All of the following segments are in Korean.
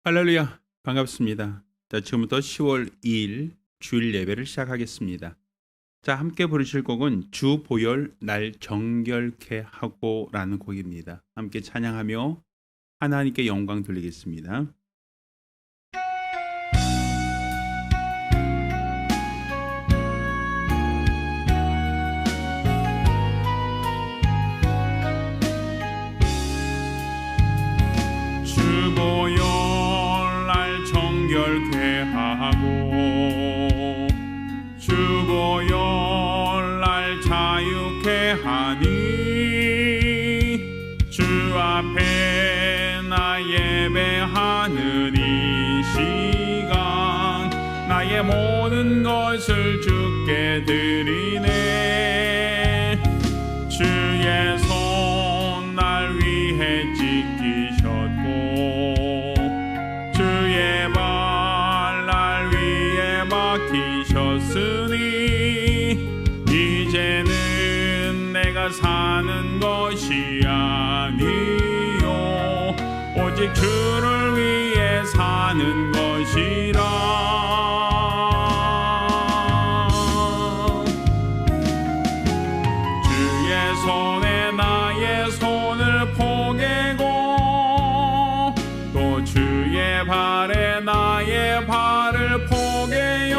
할렐루야, 반갑습니다. 자, 지금부터 10월 2일 주일 예배를 시작하겠습니다. 자, 함께 부르실 곡은 주 보혈 날 정결케 하고라는 곡입니다. 함께 찬양하며 하나님께 영광 돌리겠습니다. 주 보혈 날 정결케 하고 주 보혈 날 자유케 하니 주 앞에 나 예배하는 이 시간 나의 모든 것을 주께 드리네. 주의 손 날 위해 찢기셨고 주의 발 날 위에 박히셨으니 이제는 내가 사는 것이 아니요 오직 주를 위해 사는 것이라. 주의 손에 나의 손을 포개고 또 주의 발에 나의 발을 포개요.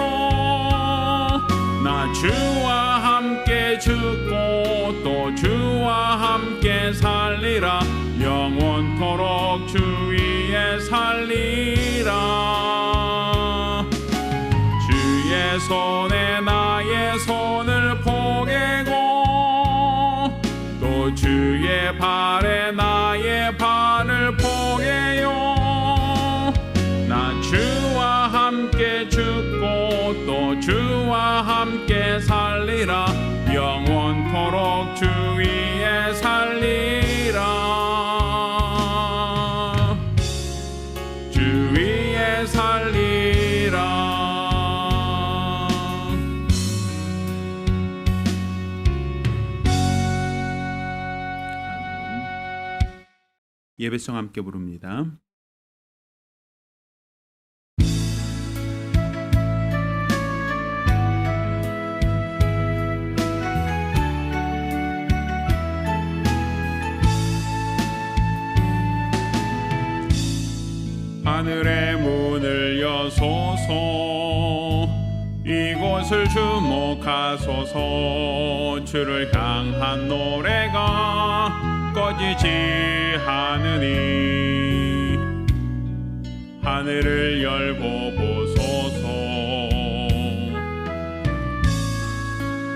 나 주와 함께 죽고 또 주와 함께 살리라. 영원토록 주 위에 살리라. 주의 손에 나의 손을 포개고 또 주의 발에 나의 발을 포개요. 나 주와 함께 죽고 또 주와 함께 살리라. 영원토록 주 위에 살리라. 주 위에 살리라. 예배송 함께 부릅니다. 하늘의 문을 여소서 이곳을 주목하소서. 주를 향한 노래가 꺼지지 않으니 하늘을 열고 보소서.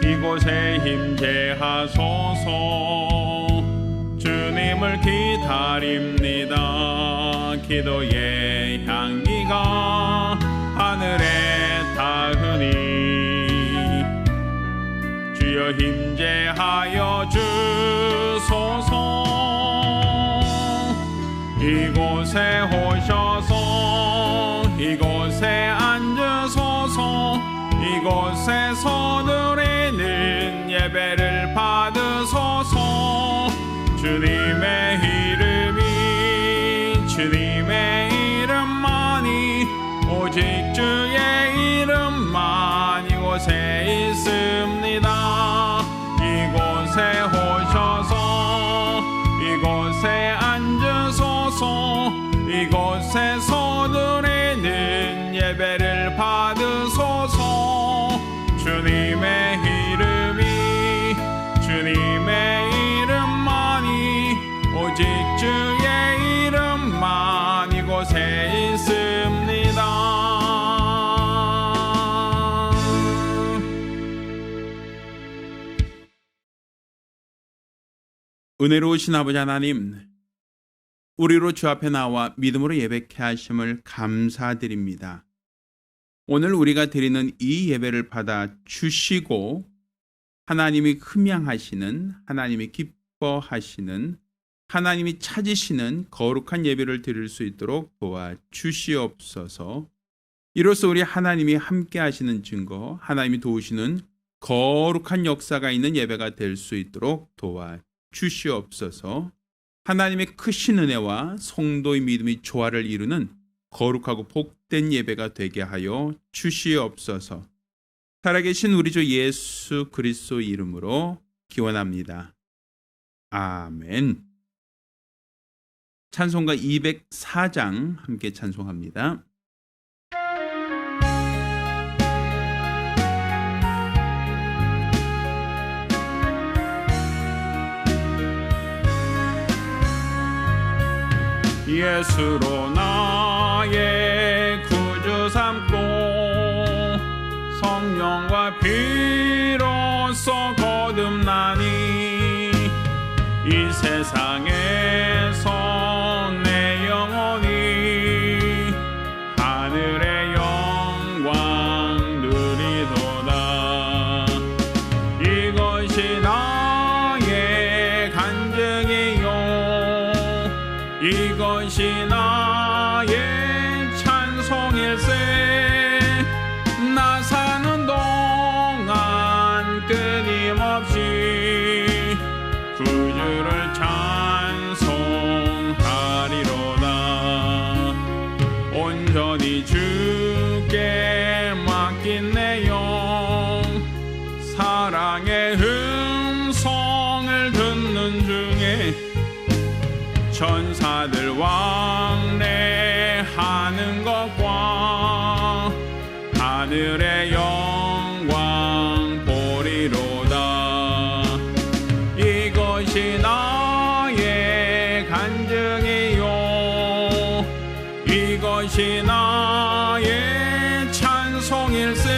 이곳에 임재하소서. 주님을 기다립니다. 기도의 향기가 하늘에 닿으니 주여 임재하여 주소서. 이곳에 오셔서 이곳에 앉으소서. 이곳에서 드리는 예배를 받으소서. 주님의 이름이 주님의 이름만이 오직 주의 이름만 이곳에 있습니다. 이곳에 오셔서 이곳에 앉으소서. 이곳에서 드리는 예배를 받으소서. 주님의 이름이 주님의 이름만이 오직 주의 이름만 이곳에 있습니다. 은혜로우신 아버지 하나님, 우리로 주 앞에 나와 믿음으로 예배케 하심을 감사드립니다. 오늘 우리가 드리는 이 예배를 받아 주시고 하나님이 흠양하시는, 하나님이 기뻐하시는, 하나님이 찾으시는 거룩한 예배를 드릴 수 있도록 도와주시옵소서. 이로써 우리 하나님이 함께 하시는 증거, 하나님이 도우시는 거룩한 역사가 있는 예배가 될 수 있도록 도와주시옵소서. 하나님의 크신 은혜와 성도의 믿음이 조화를 이루는 거룩하고 복된 예배가 되게 하여 주시옵소서. 살아계신 우리 주 예수 그리스도 이름으로 기원합니다. 아멘. 찬송가 204장 함께 찬송합니다. 예수로 나의 구주 삼고 성령과 피로써 거듭나니 이 세상에서 내 영혼이 하늘의 영광 누리도다. 이것이 나의 간증이요 이것이 나의 찬송일세. 나 사는 동안 끊임없이 구주를 찬송하리로다. 온전히 주께 맡긴 내 영 사랑의 음성을 듣는 중에 천사들 왕래하는 것과 하늘의 영광 보리로다. 이것이 나의 간증이요 이것이 나의 찬송일세.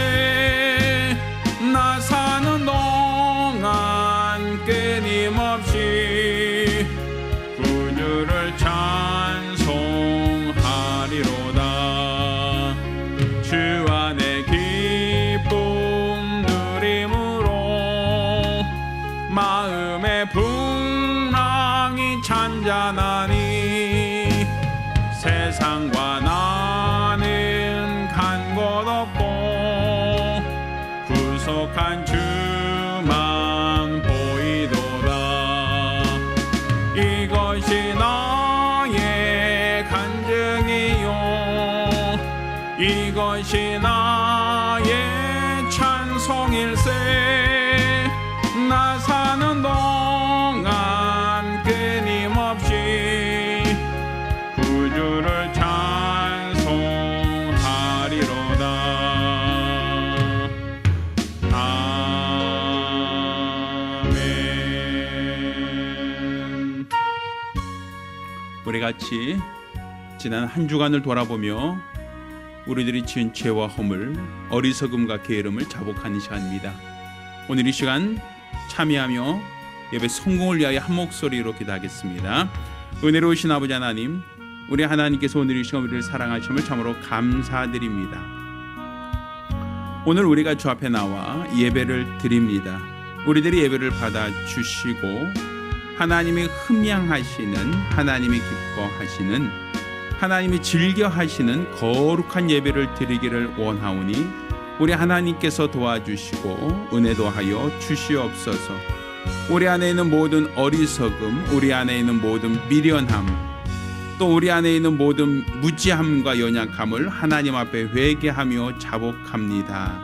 나 사는 동안 끊임없이 구주를 찬송하리로다. 주 안에 기쁨 누림으로 마음의 풍랑이 잔잔하니 세상과 나는 간 곳 없고 구속한 주만 보이도다. 이것이 나의 간증이요 이것이 나의 찬송일세. 나 사는 동안 끊임없이 구주를 찬송하리로다. 아멘. 우리 같이 지난 한 주간을 돌아보며 우리들이 지은 죄와 허물, 어리석음과 게으름을 자복하는 시간입니다. 오늘 이 시간 참여하며 예배 성공을 위하여 한 목소리로 기도하겠습니다. 은혜로우신 아버지 하나님, 우리 하나님께서 오늘 이 시간 우리를 사랑하심을 참으로 감사드립니다. 오늘 우리가 주 앞에 나와 예배를 드립니다. 우리들이 예배를 받아주시고 하나님이 흠양하시는, 하나님이 기뻐하시는, 하나님이 즐겨하시는 거룩한 예배를 드리기를 원하오니 우리 하나님께서 도와주시고 은혜도 하여 주시옵소서. 우리 안에 있는 모든 어리석음, 우리 안에 있는 모든 미련함, 또 우리 안에 있는 모든 무지함과 연약함을 하나님 앞에 회개하며 자복합니다.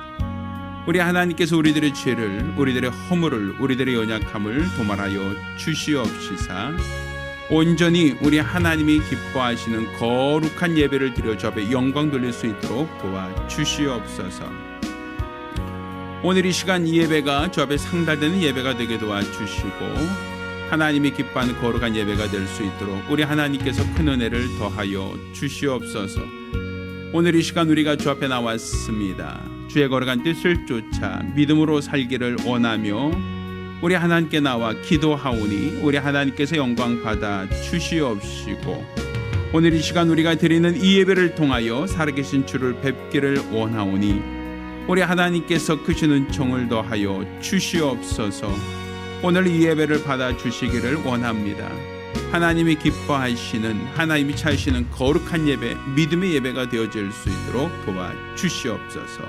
우리 하나님께서 우리들의 죄를, 우리들의 허물을, 우리들의 연약함을 도말하여 주시옵시사 온전히 우리 하나님이 기뻐하시는 거룩한 예배를 드려 주 앞에 영광 돌릴 수 있도록 도와주시옵소서. 오늘 이 시간 이 예배가 주 앞에 상달되는 예배가 되게 도와주시고 하나님이 기뻐하는 거룩한 예배가 될 수 있도록 우리 하나님께서 큰 은혜를 더하여 주시옵소서. 오늘 이 시간 우리가 주 앞에 나왔습니다. 주의 거룩한 뜻을 쫓아 믿음으로 살기를 원하며 우리 하나님께 나와 기도하오니 우리 하나님께서 영광 받아 주시옵시고 오늘 이 시간 우리가 드리는 이 예배를 통하여 살아계신 주를 뵙기를 원하오니 우리 하나님께서 크신 은총을 더하여 주시옵소서. 오늘 이 예배를 받아 주시기를 원합니다. 하나님이 기뻐하시는, 하나님이 찾으시는 거룩한 예배, 믿음의 예배가 되어질 수 있도록 도와주시옵소서.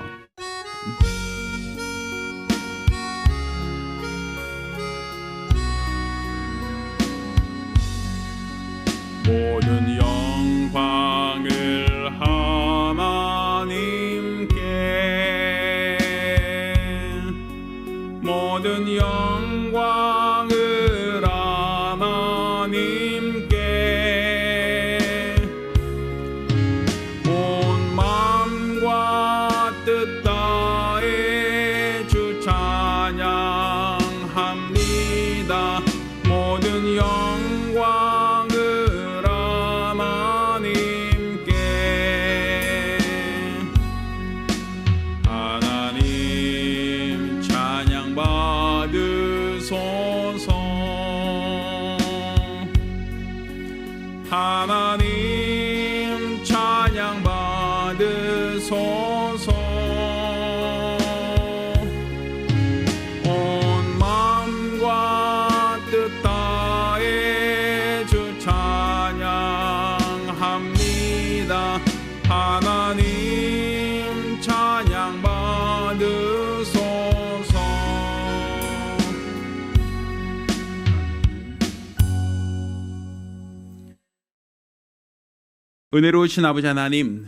모든 영광을 모든 영광을 하나님께 온 마음과 뜻 다해 주 찬양합니다. 모든 영광을 하나님께 하나님 찬양 받으소서. 하나님 찬양 받으소서. 온 마음과 뜻 다해 주 찬양합니다. 하나님 찬양 받으소서. 은혜로우신 아버지 하나님,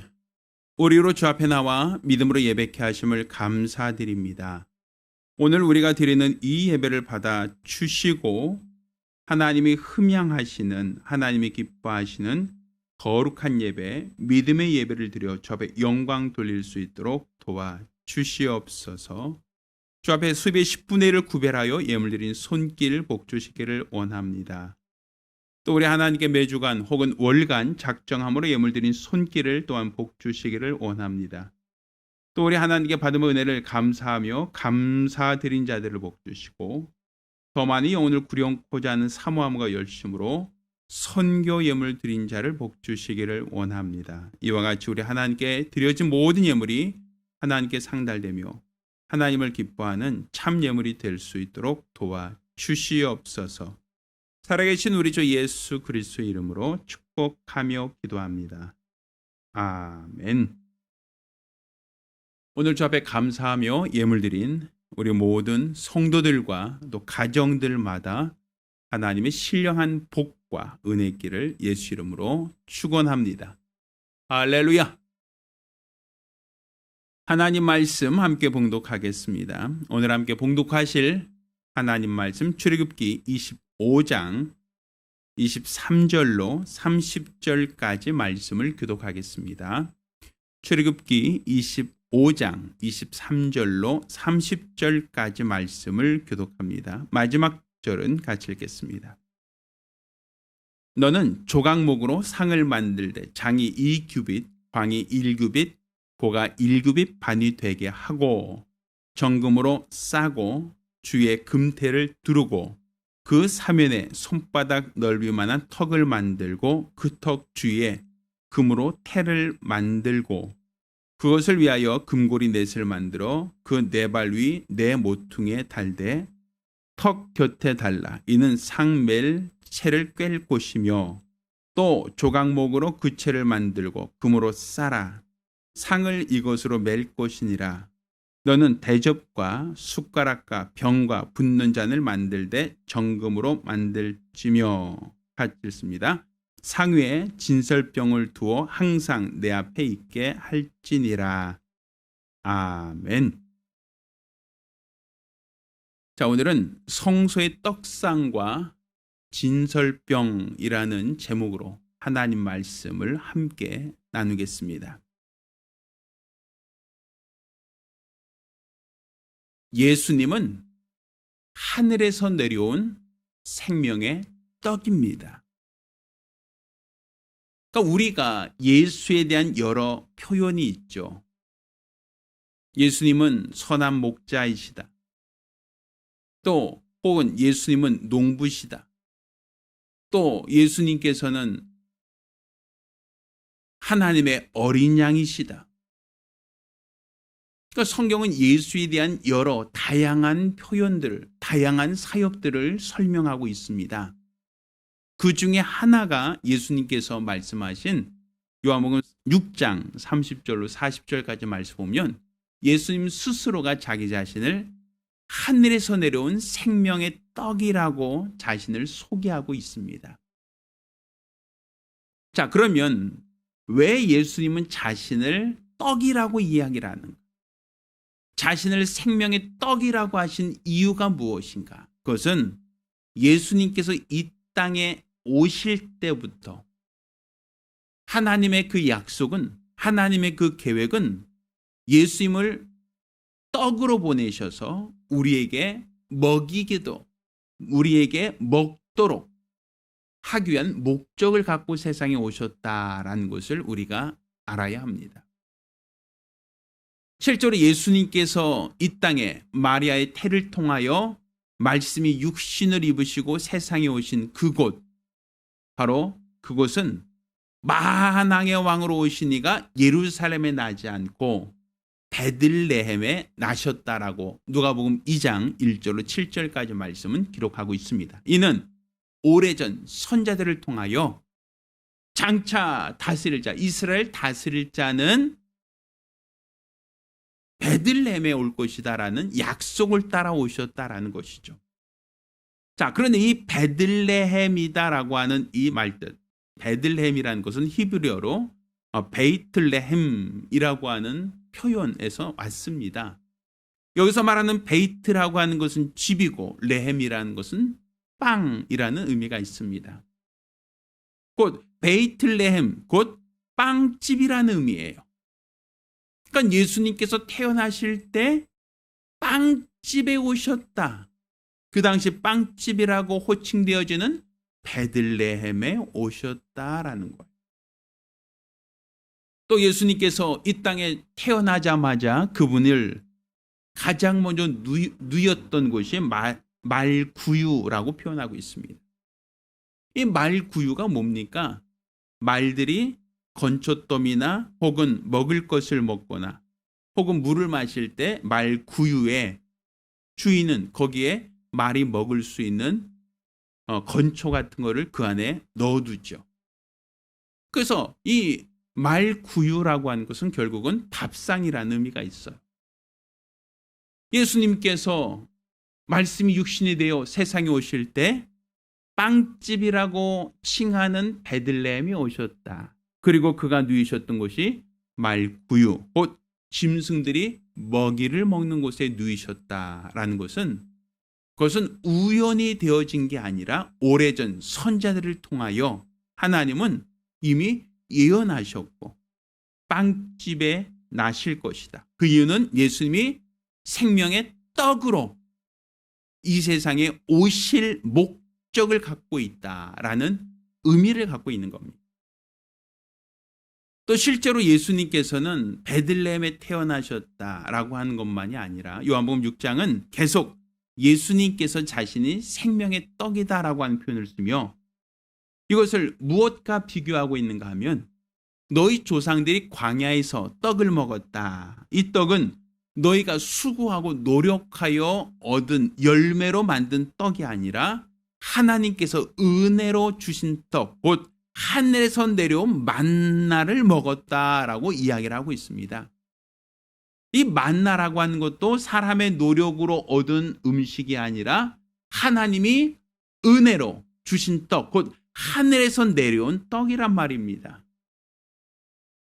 우리로 주 앞에 나와 믿음으로 예배케 하심을 감사드립니다. 오늘 우리가 드리는 이 예배를 받아 주시고 하나님이 흠양하시는, 하나님이 기뻐하시는 거룩한 예배, 믿음의 예배를 드려 주 앞에 영광 돌릴 수 있도록 도와주시옵소서. 주 앞에 수입의 10분의 1을 구별하여 예물 드린 손길 복주시기를 원합니다. 또 우리 하나님께 매주간 혹은 월간 작정함으로 예물 드린 손길을 또한 복주시기를 원합니다. 또 우리 하나님께 받은 은혜를 감사하며 감사드린 자들을 복주시고 더 많이 영혼을 구령코자 하는 사모함과 열심으로 선교 예물 드린 자를 복주시기를 원합니다. 이와 같이 우리 하나님께 드려진 모든 예물이 하나님께 상달되며 하나님을 기뻐하는 참 예물이 될 수 있도록 도와주시옵소서. 살아계신 우리 주 예수 그리스도의 이름으로 축복하며 기도합니다. 아멘. 오늘 주 앞에 감사하며 예물 드린 우리 모든 성도들과 또 가정들마다 하나님의 신령한 복과 은혜의 길을 예수 이름으로 축원합니다. 할렐루야. 하나님 말씀 함께 봉독하겠습니다. 오늘 함께 봉독하실 하나님 말씀 출애굽기 25장 23절로 30절까지 말씀을 교독하겠습니다. 출애굽기 25장 23절로 30절까지 말씀을 교독합니다. 마지막 절은 같이 읽겠습니다. 너는 조각목으로 상을 만들되 장이 2규빗, 광이 1규빗, 고가 1규빗 반이 되게 하고 정금으로 싸고 주에 금태를 두르고 그 사면에 손바닥 넓이만한 턱을 만들고 그 턱 주위에 금으로 태를 만들고 그것을 위하여 금고리 넷을 만들어 그 네 발 위 네 모퉁이에 달되 턱 곁에 달라. 이는 상 맬 채를 꿰 곳이며 또 조각목으로 그 채를 만들고 금으로 싸라. 상을 이것으로 맬 것이니라. 너는 대접과 숟가락과 병과 붓는 잔을 만들되 정금으로 만들지며 같이 읽습니다. 상 위에 진설병을 두어 항상 내 앞에 있게 할지니라. 아멘. 자, 오늘은 성소의 떡상과 진설병이라는 제목으로 하나님 말씀을 함께 나누겠습니다. 예수님은 하늘에서 내려온 생명의 떡입니다. 그러니까 우리가 예수에 대한 여러 표현이 있죠. 예수님은 선한 목자이시다. 또 혹은 예수님은 농부시다. 또 예수님께서는 하나님의 어린 양이시다. 그러니까 성경은 예수에 대한 여러 다양한 표현들, 다양한 사역들을 설명하고 있습니다. 그 중에 하나가 예수님께서 말씀하신 요한복음 6장 30절로 40절까지 말씀 보면 예수님 스스로가 자기 자신을 하늘에서 내려온 생명의 떡이라고 자신을 소개하고 있습니다. 자, 그러면 왜 예수님은 자신을 떡이라고 이야기를 하는가? 자신을 생명의 떡이라고 하신 이유가 무엇인가? 그것은 예수님께서 이 땅에 오실 때부터 하나님의 그 약속은, 하나님의 그 계획은 예수님을 떡으로 보내셔서 우리에게 먹이기도, 우리에게 먹도록 하기 위한 목적을 갖고 세상에 오셨다라는 것을 우리가 알아야 합니다. 실제로 예수님께서 이 땅에 마리아의 태를 통하여 말씀이 육신을 입으시고 세상에 오신 그곳, 바로 그곳은 만왕의 왕으로 오신 이가 예루살렘에 나지 않고 베들레헴에 나셨다라고 누가복음 2장 1절로 7절까지 말씀은 기록하고 있습니다. 이는 오래전 선자들을 통하여 장차 다스릴 자, 이스라엘 다스릴 자는 베들레헴에 올 것이다라는 약속을 따라오셨다라는 것이죠. 자, 그런데 이 베들레헴이다라고 하는 이 말뜻, 베들레헴이라는 것은 히브리어로 베이틀레헴이라고 하는 표현에서 왔습니다. 여기서 말하는 베이트라고 하는 것은 집이고 레헴이라는 것은 빵이라는 의미가 있습니다. 곧 베이틀레헴, 곧 빵집이라는 의미예요. 그러니까 예수님께서 태어나실 때 빵집에 오셨다. 그 당시 빵집이라고 호칭되어지는 베들레헴에 오셨다라는 거예요. 또 예수님께서 이 땅에 태어나자마자 그분을 가장 먼저 누였던 곳이 말구유라고 표현하고 있습니다. 이 말구유가 뭡니까? 말들이 건초더미나 혹은 먹을 것을 먹거나 혹은 물을 마실 때 말구유에 주인은 거기에 말이 먹을 수 있는 건초 같은 거를 그 안에 넣어두죠. 그래서 이 말구유라고 하는 것은 결국은 밥상이라는 의미가 있어요. 예수님께서 말씀이 육신이 되어 세상에 오실 때 빵집이라고 칭하는 베들레헴이 오셨다. 그리고 그가 누이셨던 곳이 말구유, 곧 짐승들이 먹이를 먹는 곳에 누이셨다라는 것은, 그것은 우연히 되어진 게 아니라 오래전 선자들을 통하여 하나님은 이미 예언하셨고 빵집에 나실 것이다. 그 이유는 예수님이 생명의 떡으로 이 세상에 오실 목적을 갖고 있다라는 의미를 갖고 있는 겁니다. 또 실제로 예수님께서는 베들레헴에 태어나셨다라고 하는 것만이 아니라 요한복음 6장은 계속 예수님께서 자신이 생명의 떡이다라고 하는 표현을 쓰며 이것을 무엇과 비교하고 있는가 하면 너희 조상들이 광야에서 떡을 먹었다. 이 떡은 너희가 수고하고 노력하여 얻은 열매로 만든 떡이 아니라 하나님께서 은혜로 주신 떡, 곧 하늘에서 내려온 만나를 먹었다라고 이야기를 하고 있습니다. 이 만나라고 하는 것도 사람의 노력으로 얻은 음식이 아니라 하나님이 은혜로 주신 떡, 곧 하늘에서 내려온 떡이란 말입니다.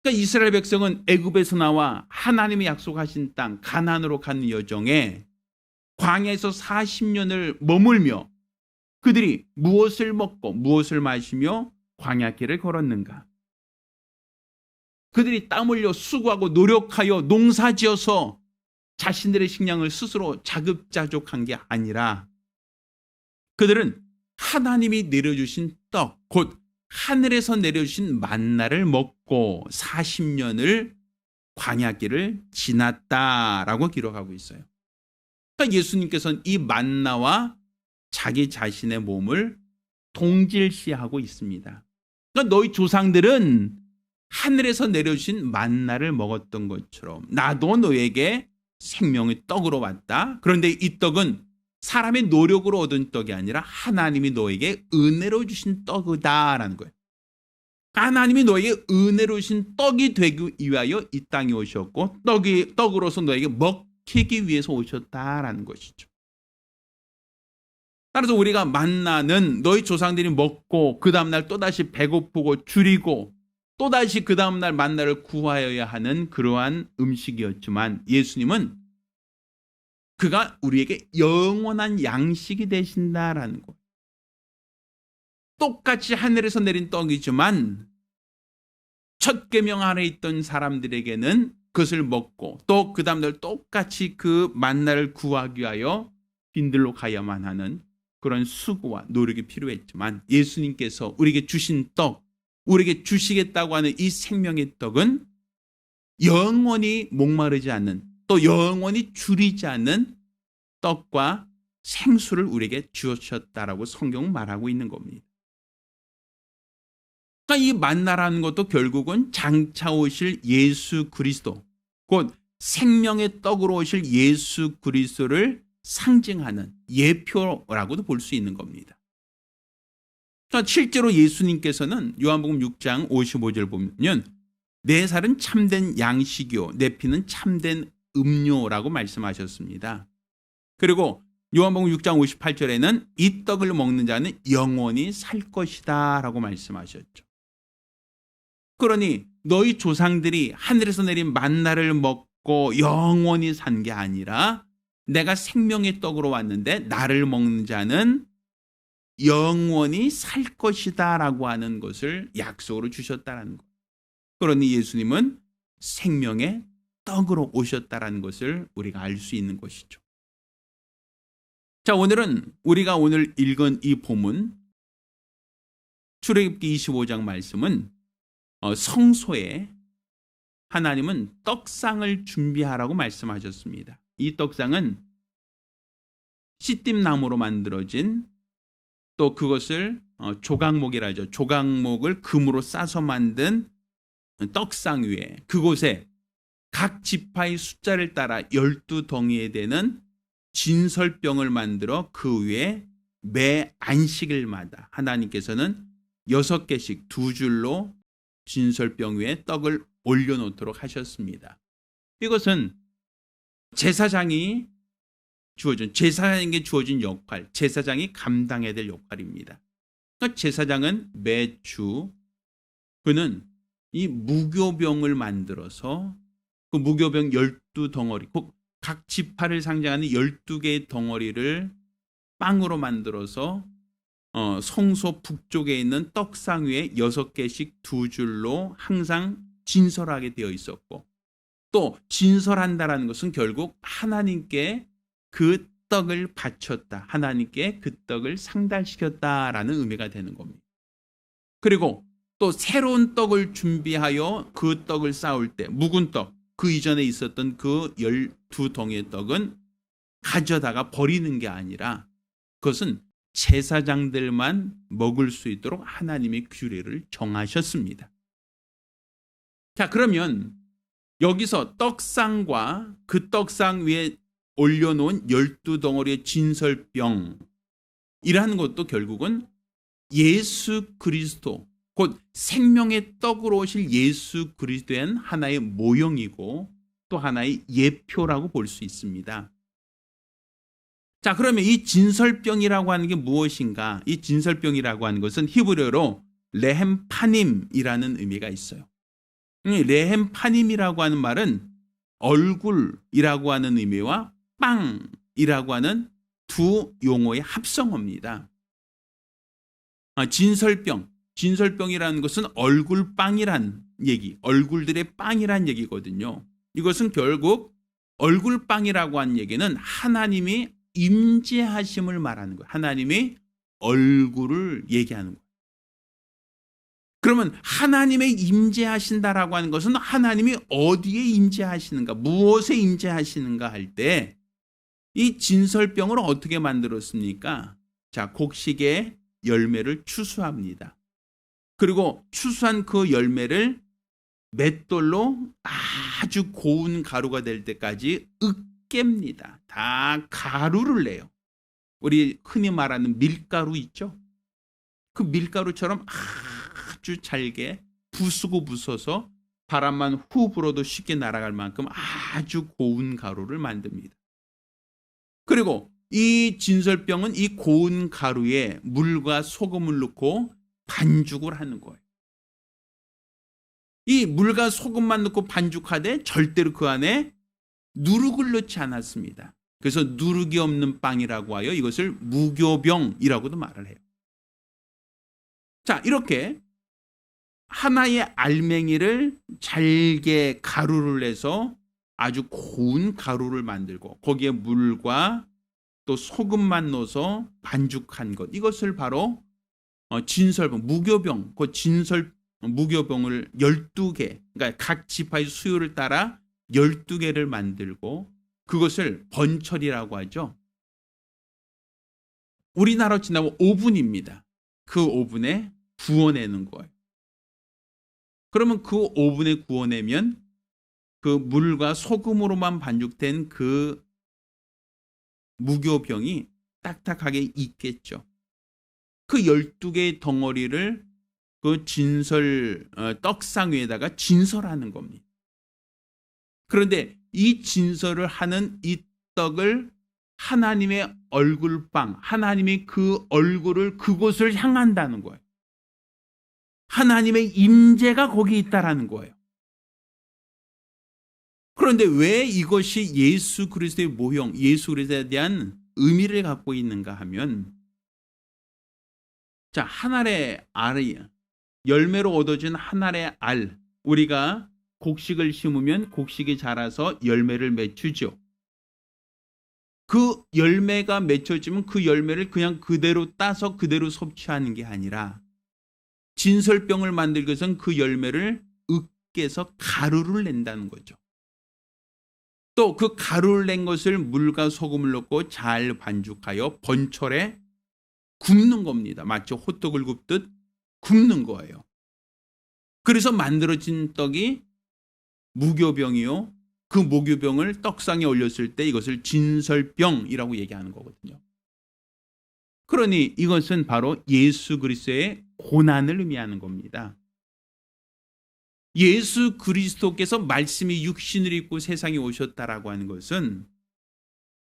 그러니까 이스라엘 백성은 애굽에서 나와 하나님이 약속하신 땅 가나안으로 가는 여정에 광야에서 40년을 머물며 그들이 무엇을 먹고 무엇을 마시며 광야길을 걸었는가? 그들이 땀 흘려 수고하고 노력하여 농사지어서 자신들의 식량을 스스로 자급자족한 게 아니라 그들은 하나님이 내려주신 떡, 곧 하늘에서 내려주신 만나를 먹고 40년을 광야길을 지났다라고 기록하고 있어요. 그러니까 예수님께서는 이 만나와 자기 자신의 몸을 동질시하고 있습니다. 그러니까 너희 조상들은 하늘에서 내려주신 만나를 먹었던 것처럼 나도 너에게 생명의 떡으로 왔다. 그런데 이 떡은 사람의 노력으로 얻은 떡이 아니라 하나님이 너에게 은혜로 주신 떡이다라는 거예요. 하나님이 너에게 은혜로 주신 떡이 되기 위하여 이 땅에 오셨고 떡으로서 너에게 먹히기 위해서 오셨다라는 것이죠. 따라서 우리가 만나는 너희 조상들이 먹고 그 다음날 또다시 배고프고 줄이고 또다시 그 다음날 만나를 구하여야 하는 그러한 음식이었지만 예수님은 그가 우리에게 영원한 양식이 되신다라는 것. 똑같이 하늘에서 내린 떡이지만 첫 계명 아래 있던 사람들에게는 그것을 먹고 또 그 다음날 똑같이 그 만나를 구하기 위하여 빈들로 가야만 하는 그런 수고와 노력이 필요했지만 예수님께서 우리에게 주신 떡, 우리에게 주시겠다고 하는 이 생명의 떡은 영원히 목마르지 않는, 또 영원히 줄이지 않는 떡과 생수를 우리에게 주셨다라고 성경은 말하고 있는 겁니다. 그러니까 이 만나라는 것도 결국은 장차 오실 예수 그리스도, 곧 생명의 떡으로 오실 예수 그리스도를 상징하는 예표라고도 볼 수 있는 겁니다. 그러니까 실제로 예수님께서는 요한복음 6장 55절 보면 내 살은 참된 양식이요 내 피는 참된 음료라고 말씀하셨습니다. 그리고 요한복음 6장 58절에는 이 떡을 먹는 자는 영원히 살 것이다 라고 말씀하셨죠. 그러니 너희 조상들이 하늘에서 내린 만나를 먹고 영원히 산 게 아니라 내가 생명의 떡으로 왔는데 나를 먹는 자는 영원히 살 것이다 라고 하는 것을 약속으로 주셨다는 것. 그러니 예수님은 생명의 떡으로 오셨다는 것을 우리가 알 수 있는 것이죠. 자, 오늘은 우리가 오늘 읽은 이 본문 출애굽기 25장 말씀은 성소에 하나님은 떡상을 준비하라고 말씀하셨습니다. 이 떡상은 시띠나무로 만들어진, 또 그것을 조각목이라죠. 조각목을 금으로 싸서 만든 떡상 위에, 그곳에 각 지파의 숫자를 따라 12덩이에 되는 진설병을 만들어 그 위에 매 안식일마다 하나님께서는 6개씩 두 줄로 진설병 위에 떡을 올려놓도록 하셨습니다. 이것은 제사장에게 주어진 역할, 제사장이 감당해야 될 역할입니다. 그러니까 제사장은 매주 그는 이 무교병을 만들어서 그 무교병 12덩어리, 각 지파를 상징하는 12개의 덩어리를 빵으로 만들어서 성소 북쪽에 있는 떡상 위에 6개씩 두 줄로 항상 진설하게 되어 있었고, 또 진설한다라는 것은 결국 하나님께 그 떡을 바쳤다, 하나님께 그 떡을 상달시켰다라는 의미가 되는 겁니다. 그리고 또 새로운 떡을 준비하여 그 떡을 쌓을 때 묵은 떡, 그 이전에 있었던 그 12덩이의 떡은 가져다가 버리는 게 아니라 그것은 제사장들만 먹을 수 있도록 하나님의 규례를 정하셨습니다. 자, 그러면 여기서 떡상과 그 떡상 위에 올려놓은 12덩어리의 진설병이라는 것도 결국은 예수 그리스도, 곧 생명의 떡으로 오실 예수 그리스도의 하나의 모형이고 또 하나의 예표라고 볼 수 있습니다. 자, 그러면 이 진설병이라고 하는 게 무엇인가? 이 진설병이라고 하는 것은 히브리어로 레헴파님이라는 의미가 있어요. 레헴파님이라고 하는 말은 얼굴이라고 하는 의미와 빵이라고 하는 두 용어의 합성어입니다. 진설병이라는 것은 얼굴빵이란 얘기, 얼굴들의 빵이란 얘기거든요. 이것은 결국 얼굴빵이라고 하는 얘기는 하나님이 임재하심을 말하는 거예요. 하나님의 얼굴을 얘기하는 거예요. 그러면 하나님의 임재하신다라고 하는 것은 하나님이 어디에 임재하시는가, 무엇에 임재하시는가 할 때 이 진설병을 어떻게 만들었습니까? 자, 곡식의 열매를 추수합니다. 그리고 추수한 그 열매를 맷돌로 아주 고운 가루가 될 때까지 으깹니다. 다 가루를 내요. 우리 흔히 말하는 밀가루 있죠? 그 밀가루처럼 아주 잘게 부수고 부숴서 바람만 후 불어도 쉽게 날아갈 만큼 아주 고운 가루를 만듭니다. 그리고 이 진설병은 이 고운 가루에 물과 소금을 넣고 반죽을 하는 거예요. 이 물과 소금만 넣고 반죽하되 절대로 그 안에 누룩을 넣지 않았습니다. 그래서 누룩이 없는 빵이라고 하여 이것을 무교병이라고도 말을 해요. 자, 이렇게 하나의 알맹이를 잘게 가루를 내서 아주 고운 가루를 만들고 거기에 물과 또 소금만 넣어서 반죽한 것, 이것을 바로 진설병, 무교병, 그 무교병을 12개, 그러니까 각 지파의 수요를 따라 12개를 만들고 그것을 번철이라고 하죠. 우리나라로 지나면 오븐입니다. 그 오븐에 구워내는 거예요. 그러면 그 오븐에 구워내면 그 물과 소금으로만 반죽된 그 무교병이 딱딱하게 익겠죠. 그 12개의 덩어리를 그 떡상 위에다가 진설하는 겁니다. 그런데 이 진설을 하는 이 떡을 하나님의 얼굴빵, 하나님이 그 얼굴을 그곳을 향한다는 거예요. 하나님의 임재가 거기 있다라는 거예요. 그런데 왜 이것이 예수 그리스도의 모형, 예수 그리스도에 대한 의미를 갖고 있는가 하면, 자, 한 알의 알이 열매로 얻어진 한 알의 알, 우리가 곡식을 심으면 곡식이 자라서 열매를 맺추죠. 그 열매가 맺혀지면 그 열매를 그냥 그대로 따서 그대로 섭취하는 게 아니라 진설병을 만들기 위해서는 그 열매를 으깨서 가루를 낸다는 거죠. 또 그 가루를 낸 것을 물과 소금을 넣고 잘 반죽하여 번철에 굽는 겁니다. 마치 호떡을 굽듯 굽는 거예요. 그래서 만들어진 떡이 무교병이요. 그 무교병을 떡상에 올렸을 때 이것을 진설병이라고 얘기하는 거거든요. 그러니 이것은 바로 예수 그리스도의 고난을 의미하는 겁니다. 예수 그리스도께서 말씀이 육신을 입고 세상에 오셨다라고 하는 것은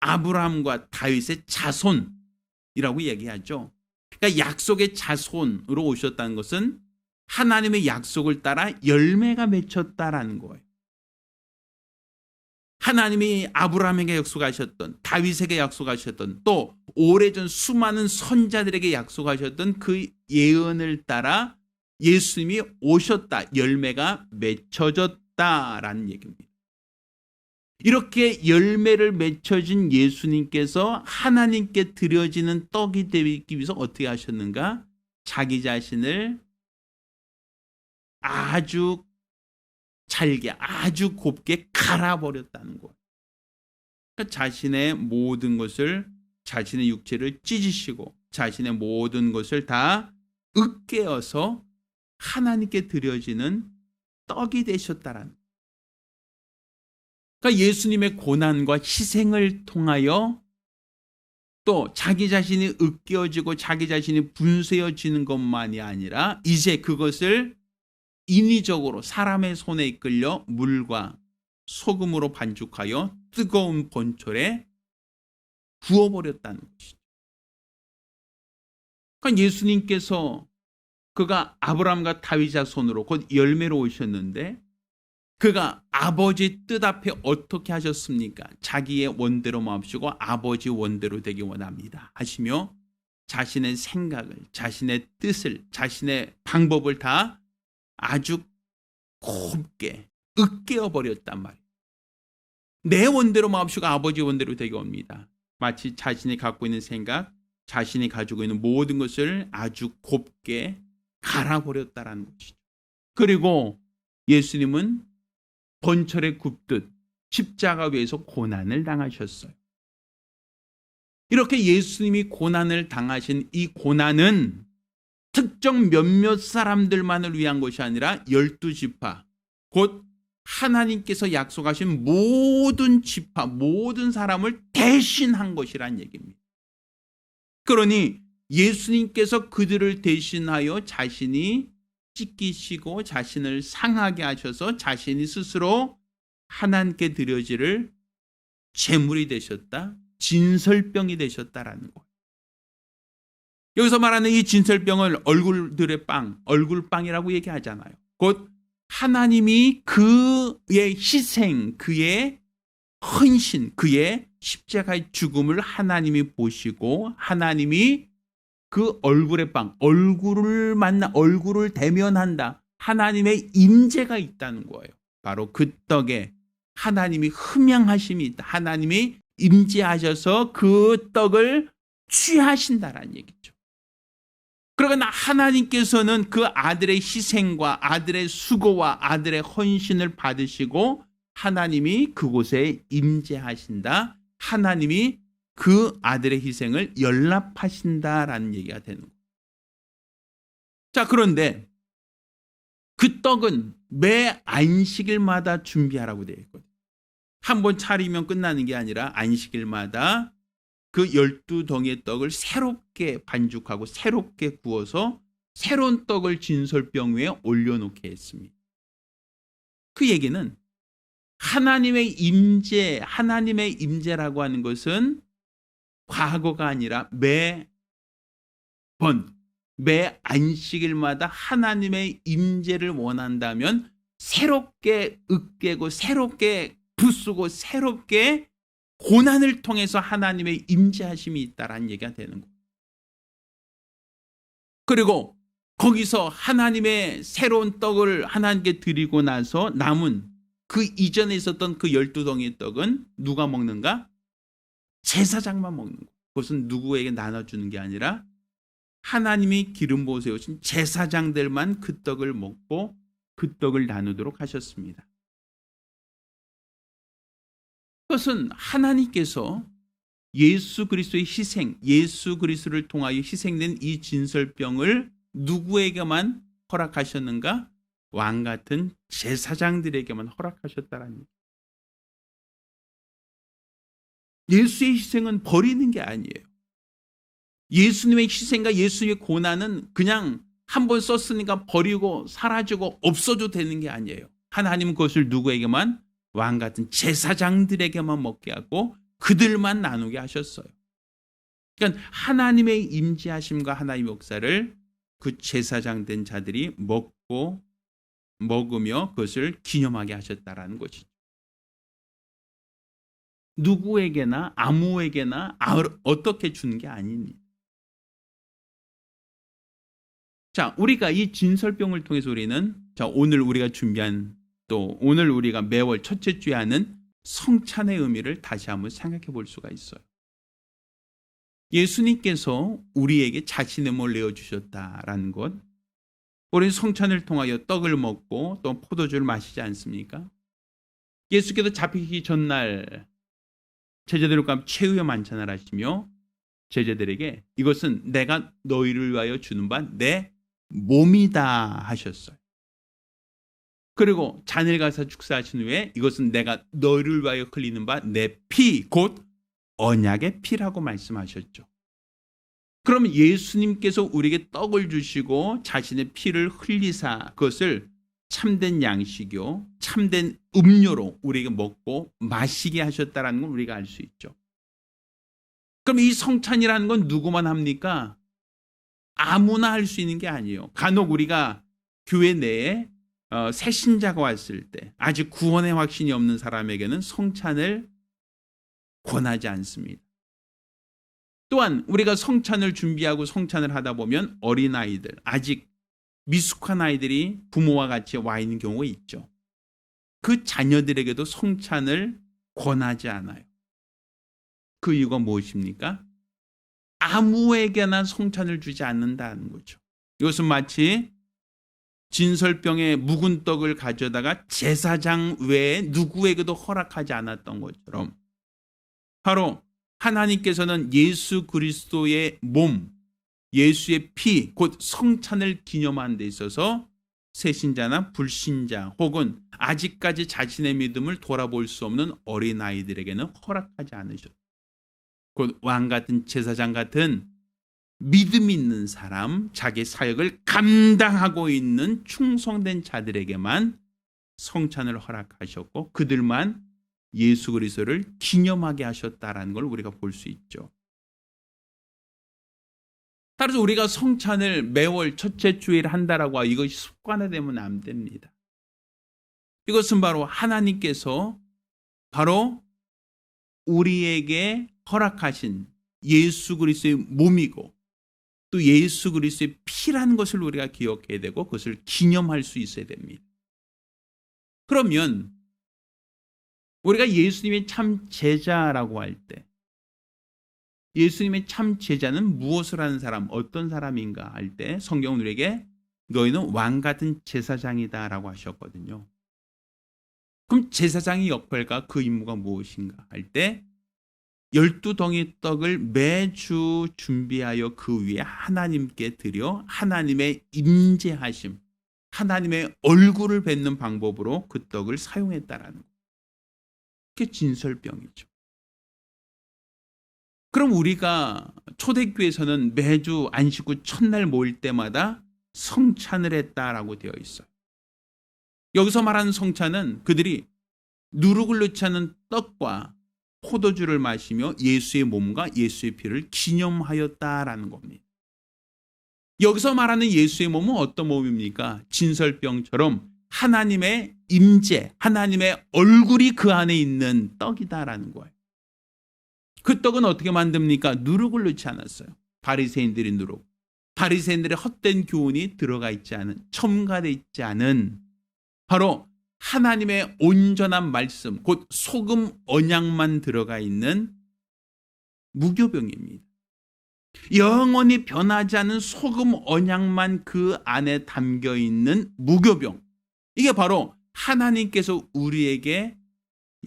아브라함과 다윗의 자손이라고 얘기하죠. 그러니까 약속의 자손으로 오셨다는 것은 하나님의 약속을 따라 열매가 맺혔다라는 거예요. 하나님이 아브라함에게 약속하셨던, 다윗에게 약속하셨던, 또 오래전 수많은 선자들에게 약속하셨던 그 예언을 따라 예수님이 오셨다, 열매가 맺혀졌다라는 얘기입니다. 이렇게 열매를 맺혀진 예수님께서 하나님께 드려지는 떡이 되기 위해서 어떻게 하셨는가? 자기 자신을 아주 잘게, 아주 곱게 갈아버렸다는 거예요. 그러니까 자신의 모든 것을, 자신의 육체를 찢으시고 자신의 모든 것을 다 으깨어서 하나님께 드려지는 떡이 되셨다라는 거예요. 그러니까 예수님의 고난과 희생을 통하여 또 자기 자신이 으깨어지고 자기 자신이 분쇄해지는 것만이 아니라 이제 그것을 인위적으로 사람의 손에 이끌려 물과 소금으로 반죽하여 뜨거운 번철에 구워버렸다는 것이죠. 그러니까 예수님께서 그가 아브라함과 다윗 자손으로 곧 열매로 오셨는데 그가 아버지 뜻 앞에 어떻게 하셨습니까? 자기의 원대로 마옵시고 아버지 원대로 되기 원합니다 하시며 자신의 생각을, 자신의 뜻을, 자신의 방법을 다 아주 곱게 으깨어버렸단 말이에요. 내 원대로 마옵시고 아버지 원대로 되기 원합니다. 마치 자신이 갖고 있는 생각, 자신이 가지고 있는 모든 것을 아주 곱게 갈아버렸다라는 것이죠. 그리고 예수님은 번철에 굽듯 십자가 위에서 고난을 당하셨어요. 이렇게 예수님이 고난을 당하신 이 고난은 특정 몇몇 사람들만을 위한 것이 아니라 12지파, 곧 하나님께서 약속하신 모든 지파, 모든 사람을 대신한 것이란 얘기입니다. 그러니 예수님께서 그들을 대신하여 자신이 찢기시고 자신을 상하게 하셔서 자신이 스스로 하나님께 드려지를 제물이 되셨다, 진설병이 되셨다라는 거예요. 여기서 말하는 이 진설병을 얼굴들의 빵, 얼굴빵이라고 얘기하잖아요. 곧 하나님이 그의 희생, 그의 헌신, 그의 십자가의 죽음을 하나님이 보시고 하나님이 그 얼굴의 얼굴을 대면한다. 하나님의 임재가 있다는 거예요. 바로 그 떡에 하나님이 흠양하심이 있다. 하나님이 임재하셔서 그 떡을 취하신다라는 얘기죠. 그러나 하나님께서는 그 아들의 희생과 아들의 수고와 아들의 헌신을 받으시고 하나님이 그곳에 임재하신다. 하나님이 그 아들의 희생을 연락하신다라는 얘기가 되는 거예요. 자, 그런데 그 떡은 매 안식일마다 준비하라고 되어 있거든요. 한 번 차리면 끝나는 게 아니라 안식일마다 그 12덩이의 떡을 새롭게 반죽하고 새롭게 구워서 새로운 떡을 진설병 위에 올려놓게 했습니다. 그 얘기는 하나님의 임재라고 하는 것은 과거가 아니라 매 안식일마다 하나님의 임재를 원한다면 새롭게 으깨고 새롭게 부수고 새롭게 고난을 통해서 하나님의 임재하심이 있다라는 얘기가 되는 거예요. 그리고 거기서 하나님의 새로운 떡을 하나님께 드리고 나서 남은 그 이전에 있었던 그 12덩이의 떡은 누가 먹는가? 제사장만 먹는 거예요. 그것은 누구에게 나눠주는 게 아니라 하나님이 기름 부어 세우신 제사장들만 그 떡을 먹고 그 떡을 나누도록 하셨습니다. 그것은 하나님께서 예수 그리스도의 희생, 예수 그리스도를 통하여 희생된 이 진설병을 누구에게만 허락하셨는가? 왕 같은 제사장들에게만 허락하셨다라는 얘기예요. 예수의 희생은 버리는 게 아니에요. 예수님의 희생과 예수님의 고난은 그냥 한 번 썼으니까 버리고 사라지고 없어도 되는 게 아니에요. 하나님은 그것을 누구에게만? 왕 같은 제사장들에게만 먹게 하고 그들만 나누게 하셨어요. 그러니까 하나님의 임재하심과 하나님의 역사를 그 제사장 된 자들이 먹으며 그것을 기념하게 하셨다라는 것이죠. 누구에게나 아무에게나 어떻게 주는 게 아닙니다. 자, 우리가 이 진설병을 통해서 우리는 오늘 우리가 준비한 또 오늘 우리가 매월 첫째 주에 하는 성찬의 의미를 다시 한번 생각해 볼 수가 있어요. 예수님께서 우리에게 자신의 몸을 내어주셨다라는 것, 우리는 성찬을 통하여 떡을 먹고 또 포도주를 마시지 않습니까? 예수께서 잡히기 전날 제자들과 최후의 만찬을 하시며 제자들에게 이것은 내가 너희를 위하여 주는 바 내 몸이다 하셨어요. 그리고 잔을 가서 축사하신 후에 이것은 내가 너희를 위하여 흘리는 바 내 피, 곧 언약의 피라고 말씀하셨죠. 그러면 예수님께서 우리에게 떡을 주시고 자신의 피를 흘리사 그것을 참된 양식이요, 참된 음료로 우리에게 먹고 마시게 하셨다는 걸 우리가 알 수 있죠. 그럼 이 성찬이라는 건 누구만 합니까? 아무나 할 수 있는 게 아니에요. 간혹 우리가 교회 내에 새 신자가 왔을 때 아직 구원의 확신이 없는 사람에게는 성찬을 권하지 않습니다. 또한 우리가 성찬을 준비하고 성찬을 하다 보면 어린아이들, 아직 미숙한 아이들이 부모와 같이 와 있는 경우가 있죠. 그 자녀들에게도 성찬을 권하지 않아요. 그 이유가 무엇입니까? 아무에게나 성찬을 주지 않는다는 거죠. 이것은 마치 진설병에 묵은 떡을 가져다가 제사장 외에 누구에게도 허락하지 않았던 것처럼 바로 하나님께서는 예수 그리스도의 몸, 예수의 피, 곧 성찬을 기념하는 데 있어서 새신자나 불신자 혹은 아직까지 자신의 믿음을 돌아볼 수 없는 어린아이들에게는 허락하지 않으셨다. 곧 왕 같은 제사장 같은 믿음 있는 사람, 자기 사역을 감당하고 있는 충성된 자들에게만 성찬을 허락하셨고 그들만 예수 그리스도를 기념하게 하셨다라는 걸 우리가 볼 수 있죠. 따라서 우리가 성찬을 매월 첫째 주일 한다라고 하고 이것이 습관화되면 안 됩니다. 이것은 바로 하나님께서 바로 우리에게 허락하신 예수 그리스도의 몸이고 또 예수 그리스도의 피라는 것을 우리가 기억해야 되고 그것을 기념할 수 있어야 됩니다. 그러면 우리가 예수님의 참 제자라고 할 때 예수님의 참 제자는 무엇을 하는 사람, 어떤 사람인가 할 때 성경은 우리에게 너희는 왕 같은 제사장이다 라고 하셨거든요. 그럼 제사장의 역할과 그 임무가 무엇인가 할 때 12덩이 떡을 매주 준비하여 그 위에 하나님께 드려 하나님의 임재하심, 하나님의 얼굴을 뵙는 방법으로 그 떡을 사용했다라는 것. 그게 진설병이죠. 그럼 우리가 초대교회에서는 매주 안식구 첫날 모일 때마다 성찬을 했다라고 되어 있어요. 여기서 말하는 성찬은 그들이 누룩을 넣지 않은 떡과 포도주를 마시며 예수의 몸과 예수의 피를 기념하였다라는 겁니다. 여기서 말하는 예수의 몸은 어떤 몸입니까? 진설병처럼 하나님의 임재, 하나님의 얼굴이 그 안에 있는 떡이다라는 거예요. 그 떡은 어떻게 만듭니까? 누룩을 넣지 않았어요. 바리새인들이 누룩. 바리새인들의 헛된 교훈이 들어가 있지 않은, 첨가되어 있지 않은 바로 하나님의 온전한 말씀, 곧 소금 언약만 들어가 있는 무교병입니다. 영원히 변하지 않은 소금 언약만 그 안에 담겨 있는 무교병. 이게 바로 하나님께서 우리에게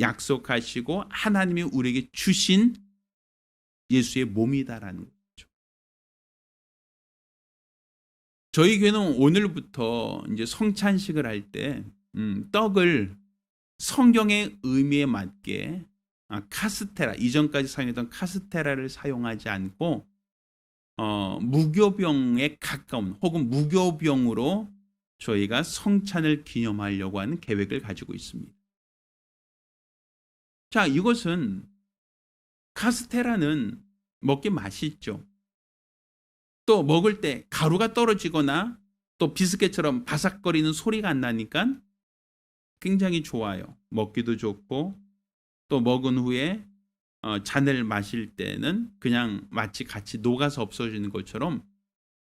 약속하시고 하나님이 우리에게 주신 예수의 몸이다라는 거죠. 저희 교회는 오늘부터 이제 성찬식을 할 때 떡을 성경의 의미에 맞게 카스테라, 이전까지 사용했던 카스테라를 사용하지 않고 무교병에 가까운 혹은 무교병으로 저희가 성찬을 기념하려고 하는 계획을 가지고 있습니다. 자, 이것은 카스테라는 먹기 맛있죠. 또 먹을 때 가루가 떨어지거나 또 비스켓처럼 바삭거리는 소리가 안 나니까 굉장히 좋아요. 먹기도 좋고 또 먹은 후에 잔을 마실 때는 그냥 마치 같이 녹아서 없어지는 것처럼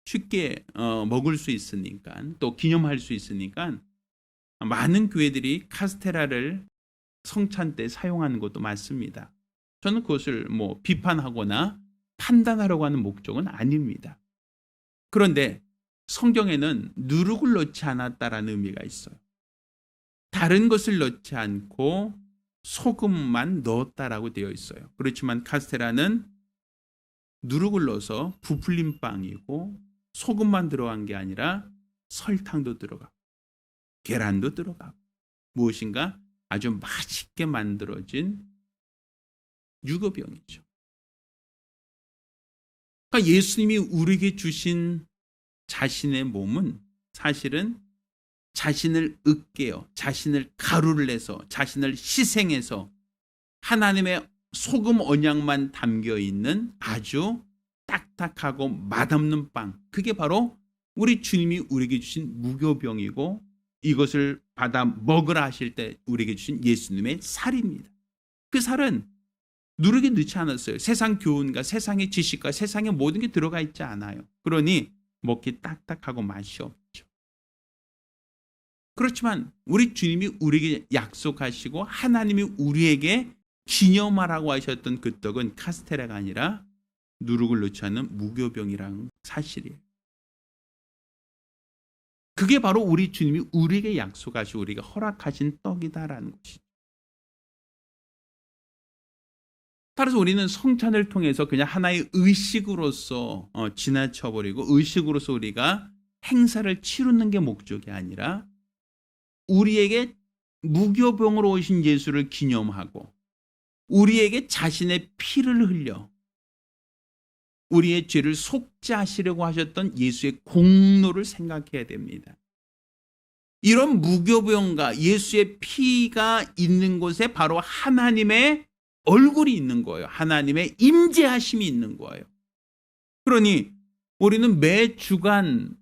쉽게 먹을 수 있으니까 또 기념할 수 있으니까 많은 교회들이 카스테라를 성찬 때 사용하는 것도 많습니다. 저는 그것을 비판하거나 판단하려고 하는 목적은 아닙니다. 그런데 성경에는 누룩을 넣지 않았다라는 의미가 있어요. 다른 것을 넣지 않고 소금만 넣었다라고 되어 있어요. 그렇지만 카스테라는 누룩을 넣어서 부풀린 빵이고 소금만 들어간 게 아니라 설탕도 들어가고 계란도 들어가고 무엇인가 아주 맛있게 만들어진 유교병이죠. 그러니까 예수님이 우리에게 주신 자신의 몸은 사실은 자신을 으깨어 자신을 가루를 내서 자신을 희생해서 하나님의 소금 언약만 담겨있는 아주 딱딱하고 맛없는 빵, 그게 바로 우리 주님이 우리에게 주신 무교병이고 이것을 받아 먹으라 하실 때 우리에게 주신 예수님의 살입니다. 그 살은 누룩에 넣지 않았어요. 세상 교훈과 세상의 지식과 세상의 모든 게 들어가 있지 않아요. 그러니 먹기 딱딱하고 맛이 없죠. 그렇지만 우리 주님이 우리에게 약속하시고 하나님이 우리에게 기념하라고 하셨던 그 떡은 카스테라가 아니라 누룩을 넣지 않는 무교병이라는 사실이에요. 그게 바로 우리 주님이 우리에게 약속하시고 우리에게 허락하신 떡이다라는 것이죠. 따라서 우리는 성찬을 통해서 그냥 하나의 의식으로서 지나쳐버리고 의식으로서 우리가 행사를 치르는 게 목적이 아니라 우리에게 무교병으로 오신 예수를 기념하고 우리에게 자신의 피를 흘려 우리의 죄를 속죄하시려고 하셨던 예수의 공로를 생각해야 됩니다. 이런 무교병과 예수의 피가 있는 곳에 바로 하나님의 얼굴이 있는 거예요. 하나님의 임재하심이 있는 거예요. 그러니 우리는 매 주간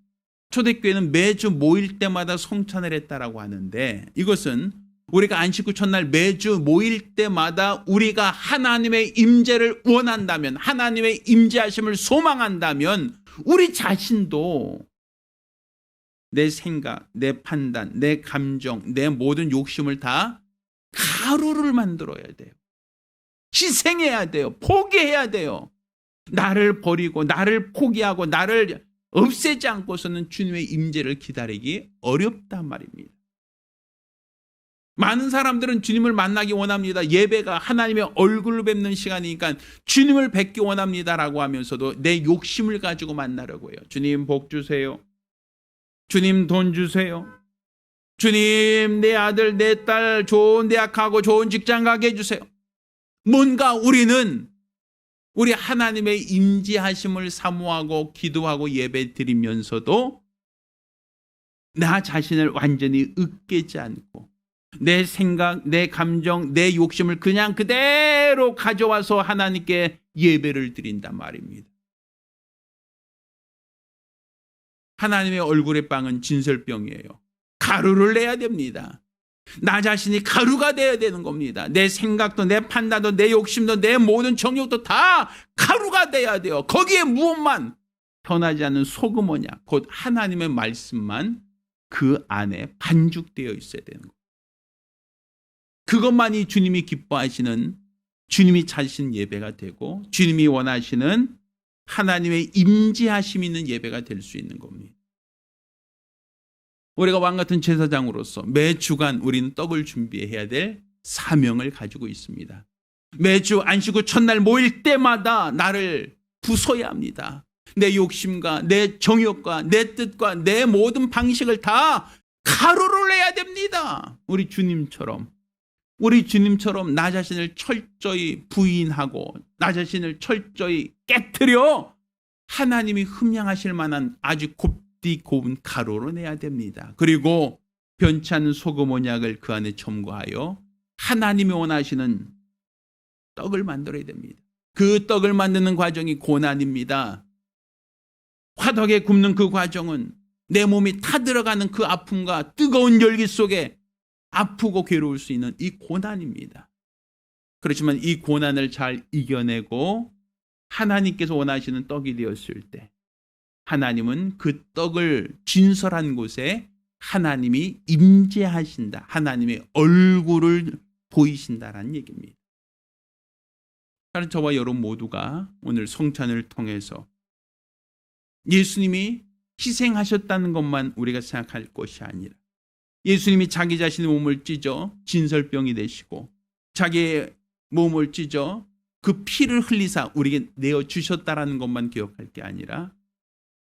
초대교회는 매주 모일 때마다 성찬을 했다라고 하는데 이것은 우리가 안식 후 첫날 매주 모일 때마다 우리가 하나님의 임재를 원한다면, 하나님의 임재하심을 소망한다면 우리 자신도 내 생각, 내 판단, 내 감정, 내 모든 욕심을 다 가루를 만들어야 돼요. 희생해야 돼요. 포기해야 돼요. 나를 버리고 나를 포기하고 나를 없애지 않고서는 주님의 임재를 기다리기 어렵단 말입니다. 많은 사람들은 주님을 만나기 원합니다. 예배가 하나님의 얼굴을 뵙는 시간이니까 주님을 뵙기 원합니다라고 하면서도 내 욕심을 가지고 만나려고 해요. 주님 복 주세요. 주님 돈 주세요. 주님 내 아들 내 딸 좋은 대학 가고 좋은 직장 가게 해주세요. 뭔가 우리는 우리 하나님의 임재하심을 사모하고 기도하고 예배 드리면서도 나 자신을 완전히 으깨지 않고 내 생각, 내 감정, 내 욕심을 그냥 그대로 가져와서 하나님께 예배를 드린단 말입니다. 하나님의 얼굴의 빵은 진설병이에요. 가루를 내야 됩니다. 나 자신이 가루가 되어야 되는 겁니다. 내 생각도 내 판단도 내 욕심도 내 모든 정욕도 다 가루가 돼야 돼요. 거기에 무엇만 변하지 않는 소금 언약, 곧 하나님의 말씀만 그 안에 반죽되어 있어야 되는 거예요. 그것만이 주님이 기뻐하시는, 주님이 찾으신 예배가 되고 주님이 원하시는 하나님의 임재하심 있는 예배가 될 수 있는 겁니다. 우리가 왕같은 제사장으로서 매 주간 우리는 떡을 준비해야 될 사명을 가지고 있습니다. 매주 안식 후 첫날 모일 때마다 나를 부숴야 합니다. 내 욕심과 내 정욕과 내 뜻과 내 모든 방식을 다 가루를 내야 됩니다. 우리 주님처럼 나 자신을 철저히 부인하고 나 자신을 철저히 깨트려 하나님이 흠양하실 만한 아주 곱디 고운 가루로 내야 됩니다. 그리고 변치 않는 소금 언약을 그 안에 첨가하여 하나님이 원하시는 떡을 만들어야 됩니다. 그 떡을 만드는 과정이 고난입니다. 화덕에 굽는 그 과정은 내 몸이 타들어가는 그 아픔과 뜨거운 열기 속에 아프고 괴로울 수 있는 이 고난입니다. 그렇지만 이 고난을 잘 이겨내고 하나님께서 원하시는 떡이 되었을 때 하나님은 그 떡을 진설한 곳에 하나님이 임재하신다. 하나님의 얼굴을 보이신다라는 얘기입니다. 그래서 저와 여러분 모두가 오늘 성찬을 통해서 예수님이 희생하셨다는 것만 우리가 생각할 것이 아니라 예수님이 자기 자신의 몸을 찢어 진설병이 되시고 자기의 몸을 찢어 그 피를 흘리사 우리에게 내어주셨다는 것만 기억할 게 아니라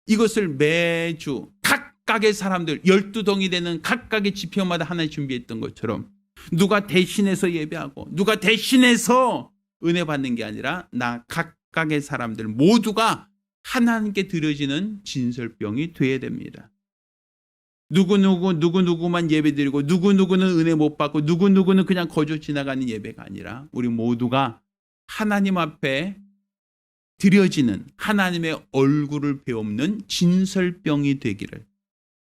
이것을 매주 각각의 사람들 12동이 되는 각각의 지표마다 하나 준비했던 것처럼 누가 대신해서 예배하고 누가 대신해서 은혜 받는 게 아니라 나 각각의 사람들 모두가 하나님께 드려지는 진설병이 되어야 됩니다. 누구누구만 예배드리고 누구누구는 은혜 못 받고 누구누구는 그냥 거저 지나가는 예배가 아니라 우리 모두가 하나님 앞에 드려지는 하나님의 얼굴을 배우는 진설병이 되기를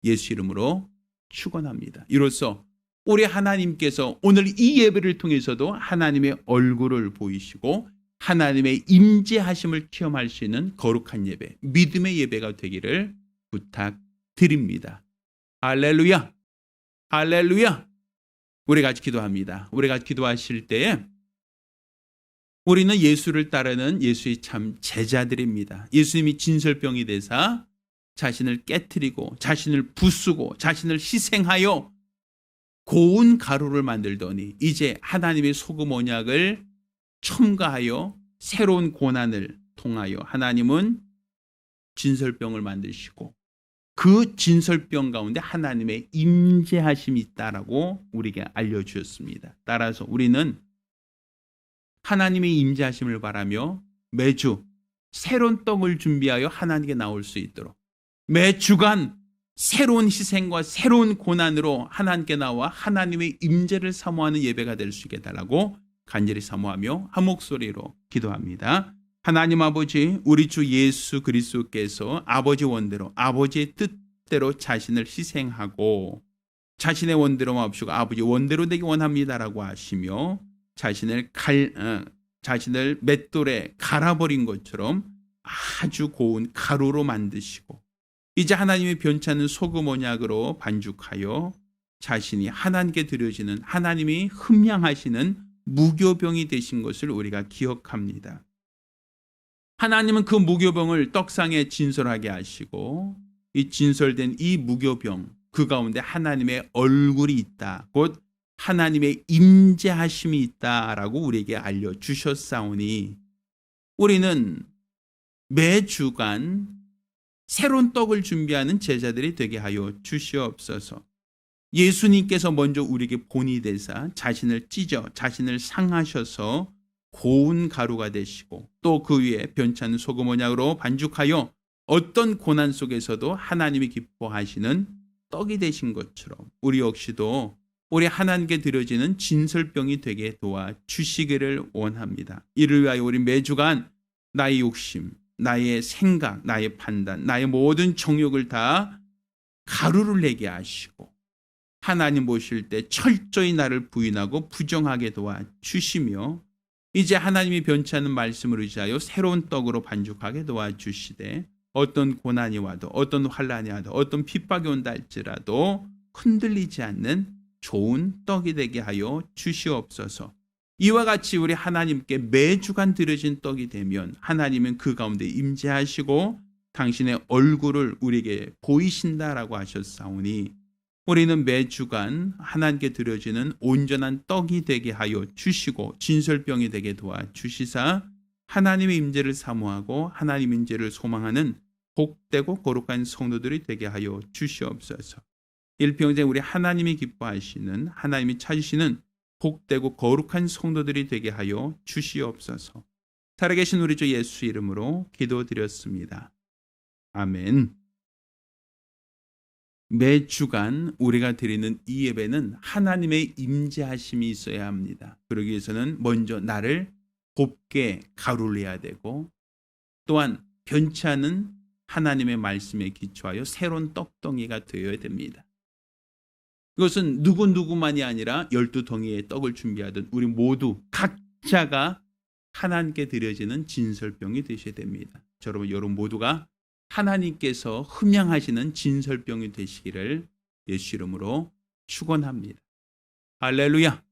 예수 이름으로 축원합니다. 이로써 우리 하나님께서 오늘 이 예배를 통해서도 하나님의 얼굴을 보이시고 하나님의 임재하심을 체험할 수 있는 거룩한 예배, 믿음의 예배가 되기를 부탁드립니다. 할렐루야, 할렐루야. 우리 같이 기도합니다. 우리 같이 기도하실 때에 우리는 예수를 따르는 예수의 참 제자들입니다. 예수님이 진설병이 되사 자신을 깨트리고 자신을 부수고 자신을 희생하여 고운 가루를 만들더니 이제 하나님의 소금 언약을 첨가하여 새로운 고난을 통하여 하나님은 진설병을 만드시고 그 진설병 가운데 하나님의 임재하심이 있다라고 우리에게 알려주셨습니다. 따라서 우리는 하나님의 임재하심을 바라며 매주 새로운 떡을 준비하여 하나님께 나올 수 있도록 매 주간 새로운 희생과 새로운 고난으로 하나님께 나와 하나님의 임재를 사모하는 예배가 될 수 있게 해달라고 간절히 사모하며 한 목소리로 기도합니다. 하나님 아버지, 우리 주 예수 그리스도께서 아버지 원대로 아버지의 뜻대로 자신을 희생하고 자신의 원대로 마옵시고 아버지 원대로 되기 원합니다라고 하시며 자신을 맷돌에 갈아버린 것처럼 아주 고운 가루로 만드시고 이제 하나님의 변치 않는 소금 언약으로 반죽하여 자신이 하나님께 드려지는 하나님이 흠양하시는 무교병이 되신 것을 우리가 기억합니다. 하나님은 그 무교병을 떡상에 진설하게 하시고 이 진설된 이 무교병 그 가운데 하나님의 얼굴이 있다. 곧 하나님의 임재하심이 있다라고 우리에게 알려주셨사오니 우리는 매주간 새로운 떡을 준비하는 제자들이 되게 하여 주시옵소서. 예수님께서 먼저 우리에게 본이 되사 자신을 찢어 자신을 상하셔서 고운 가루가 되시고 또 그 위에 변치 않는 소금 언약으로 반죽하여 어떤 고난 속에서도 하나님이 기뻐하시는 떡이 되신 것처럼 우리 역시도 우리 하나님께 드려지는 진설병이 되게 도와주시기를 원합니다. 이를 위하여 우리 매주간 나의 욕심, 나의 생각, 나의 판단, 나의 모든 정욕을 다 가루를 내게 하시고 하나님 보실 때 철저히 나를 부인하고 부정하게 도와주시며 이제 하나님이 변치 않는 말씀을 의지하여 새로운 떡으로 반죽하게 도와주시되 어떤 고난이 와도 어떤 환난이 와도 어떤 핍박이 온다 할지라도 흔들리지 않는 좋은 떡이 되게 하여 주시옵소서. 이와 같이 우리 하나님께 매주간 드려진 떡이 되면 하나님은 그 가운데 임재하시고 당신의 얼굴을 우리에게 보이신다라고 하셨사오니 우리는 매주간 하나님께 드려지는 온전한 떡이 되게 하여 주시고 진설병이 되게 도와주시사 하나님의 임재를 사모하고 하나님 임재를 소망하는 복되고 거룩한 성도들이 되게 하여 주시옵소서. 일평생 우리 하나님이 기뻐하시는 하나님이 찾으시는 복되고 거룩한 성도들이 되게 하여 주시옵소서. 살아계신 우리 주 예수 이름으로 기도드렸습니다. 아멘. 매주간 우리가 드리는 이 예배는 하나님의 임재하심이 있어야 합니다. 그러기 위해서는 먼저 나를 곱게 가루를 해야 되고 또한 변치 않은 하나님의 말씀에 기초하여 새로운 떡덩이가 되어야 됩니다. 이것은 누구만이 아니라 12덩이의 떡을 준비하던 우리 모두 각자가 하나님께 드려지는 진설병이 되셔야 됩니다. 여러분 모두가 하나님께서 흠양하시는 진설병이 되시기를 예수 이름으로 축원합니다. 할렐루야.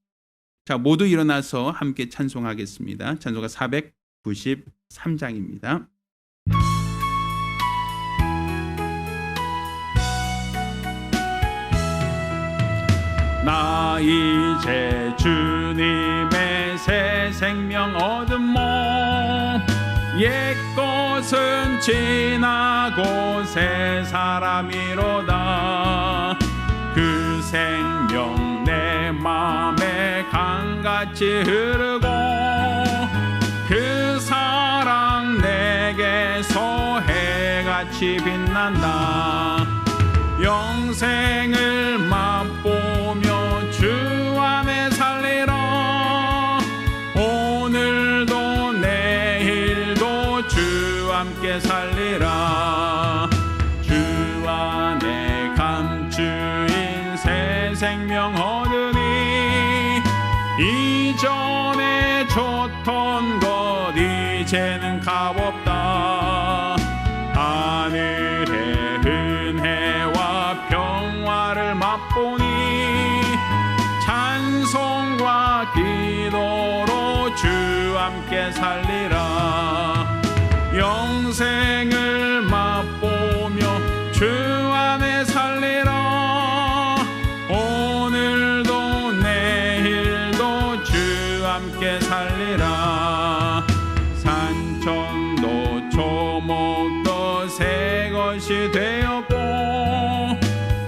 자, 모두 일어나서 함께 찬송하겠습니다. 찬송가 493장입니다. 나 이제 주님의 새 생명 얻음모 옛것은 지나고 새 사람이로다. 그 생명 내 맘에 강같이 흐르고 그 사랑 내게서 해같이 빛난다. 영생을 맛보며 주 안에 살리라. 오늘도 내일도 주 함께 살리라. 주 안에 감추인 새 생명 얻으니 이전에 줬던 것 이제는 값없다. 하늘의 은혜와 평화를 맛보니 찬송과 기도로 주 함께 살리라. 영생을 맛보며 주 안에 살리라. 오늘도 내일도 주 함께 살리라. 산천도 초목도 새 것이 되었고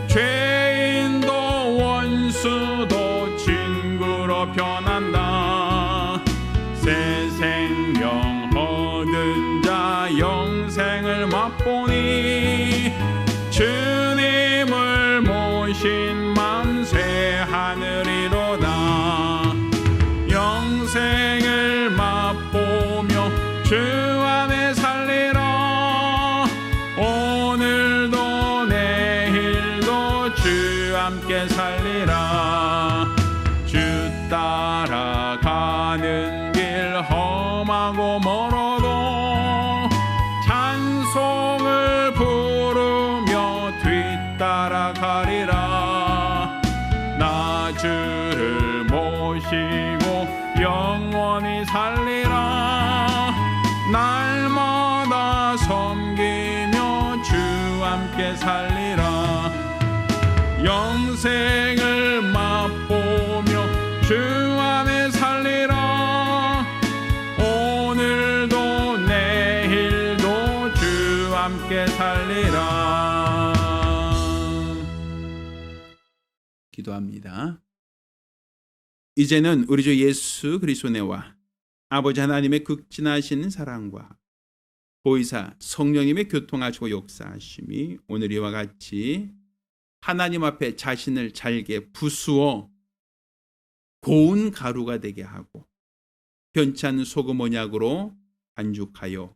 죄인도 원수도 친구로 변한다. 새 생명 얻은 자 영생을 맛보니 주님을 모신 맘 새 하늘이로다. 영생을 맛보며 주 안에 살리라. 오늘도 내일도 주 함께 함께 살리라. 주 따라가는 길 험하고 멀어도 찬송을 부르며 뒤따라가리라. 나 주를 모시고 영원히 살리라. 날마다 섬기며 주 함께 살리라. 영생을 맛보며 주 안에 살리라. 오늘도 내일도 주 함께 살리라. 기도합니다. 이제는 우리 주 예수 그리스도의 은혜와 아버지 하나님의 극진하신 사랑과 보이사 성령님의 교통하시고 역사하심이 오늘 이와 같이 하나님 앞에 자신을 잘게 부수어 고운 가루가 되게 하고 변치 않는 소금 언약으로 반죽하여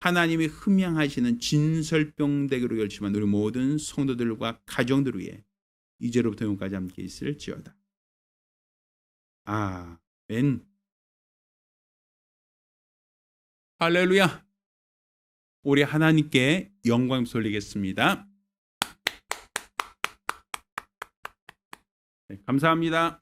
하나님이 흠양하시는 진설병 되기로 결심한 우리 모든 성도들과 가정들 위해 이제로부터 영원까지 함께 있을지어다. 아멘. 할렐루야. 우리 하나님께 영광 돌리겠습니다. 네, 감사합니다.